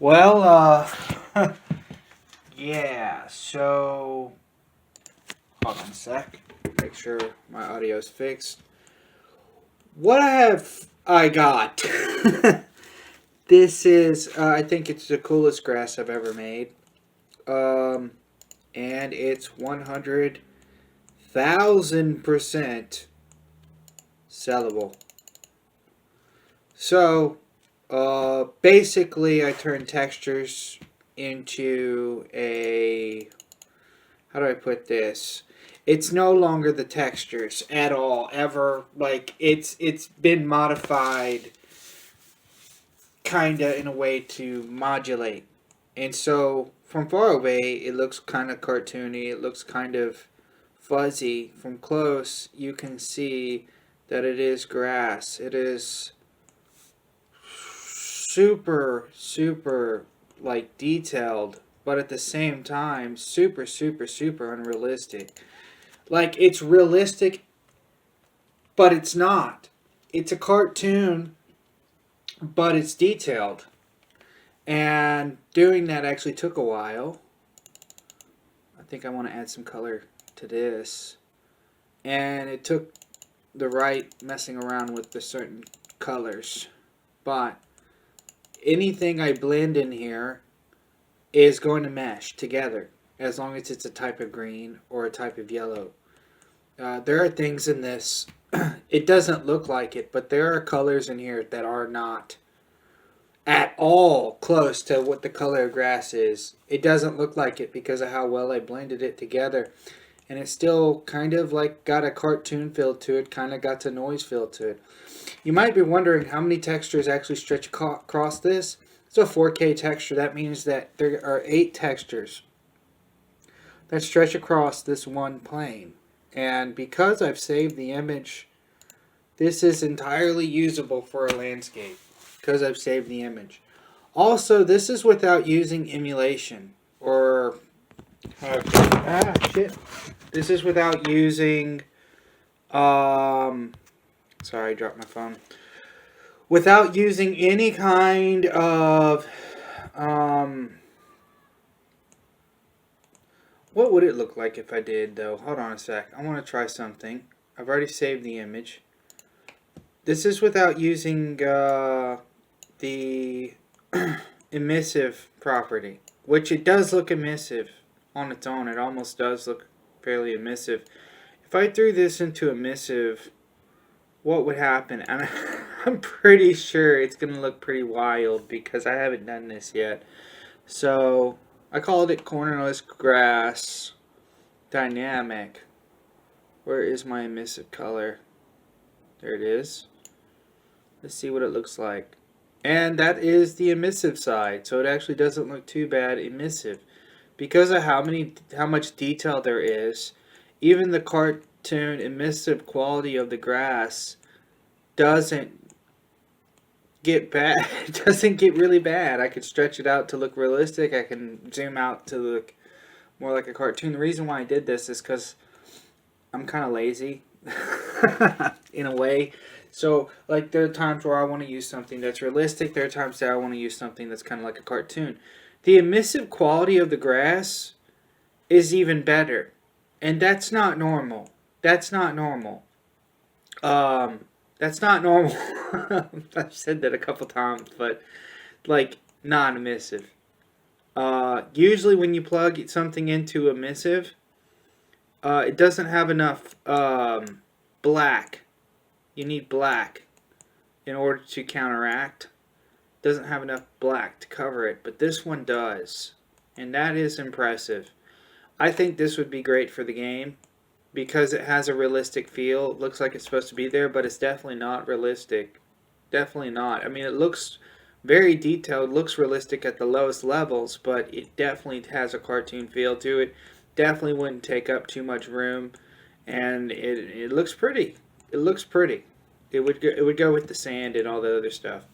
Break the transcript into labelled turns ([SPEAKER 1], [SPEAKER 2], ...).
[SPEAKER 1] Well, yeah, so hold on a sec. Make sure my audio's fixed. What have I got? This is, I think it's the coolest grass I've ever made. Um, and it's 100,000% sellable. So, basically, I turn textures into a, how do I put this? It's no longer the textures at all, ever. Like it's been modified, kinda in a way to modulate, and so from far away it looks kind of cartoony. It looks kind of fuzzy. From close, you can see that it is grass. It is super like detailed, but at the same time super unrealistic. Like it's realistic, but it's not. It's a cartoon, but it's detailed. And doing that actually took a while. I think I want to add some color to this. And it took the right messing around with the certain colors. But anything I blend in here is going to mesh together as long as it's a type of green or a type of yellow. There are things in this, it doesn't look like it, but there are colors in here that are not at all close to what the color of grass is. It doesn't look like it because of how well I blended it together. And it's still kind of like got a cartoon feel to it, kind of got a noise feel to it. You might be wondering how many textures actually stretch across this. It's a 4K texture. That means that there are 8 textures that stretch across this one plane. And because I've saved the image, this is entirely usable for a landscape because I've saved the image. Also, this is without using emulation or shit. This is without using sorry, I dropped my phone. Without using any kind of what would it look like if I did though? Hold on a sec. I want to try something. I've already saved the image. This is without using the emissive property, which it does look emissive on its own. It almost does look fairly emissive. If I threw this into emissive, what would happen? And I'm pretty sure it's going to look pretty wild because I haven't done this yet. So I called it cornerless grass dynamic. Where is my emissive color? There it is. Let's see what it looks like. And that is the emissive side, so it actually doesn't look too bad emissive. Because of how much detail there is, even the cartoon emissive quality of the grass doesn't get bad. It doesn't get really bad. I could stretch it out to look realistic. I can zoom out to look more like a cartoon. The reason why I did this is because I'm kind of lazy in a way. So, like, there are times where I want to use something that's realistic. There are times that I want to use something that's kind of like a cartoon. The emissive quality of the grass is even better. And that's not normal. That's not normal. That's not normal. I've said that a couple times, but, like, non-emissive. Usually when you plug something into emissive, it doesn't have enough black. You need black in order to counteract. It doesn't have enough black to cover it, but this one does. And that is impressive. I think this would be great for the game because it has a realistic feel. It looks like it's supposed to be there, but it's definitely not realistic. Definitely not. I mean, it looks very detailed, looks realistic at the lowest levels, but it definitely has a cartoon feel to it. Definitely wouldn't take up too much room, and it looks pretty. It looks pretty. It would go with the sand and all the other stuff.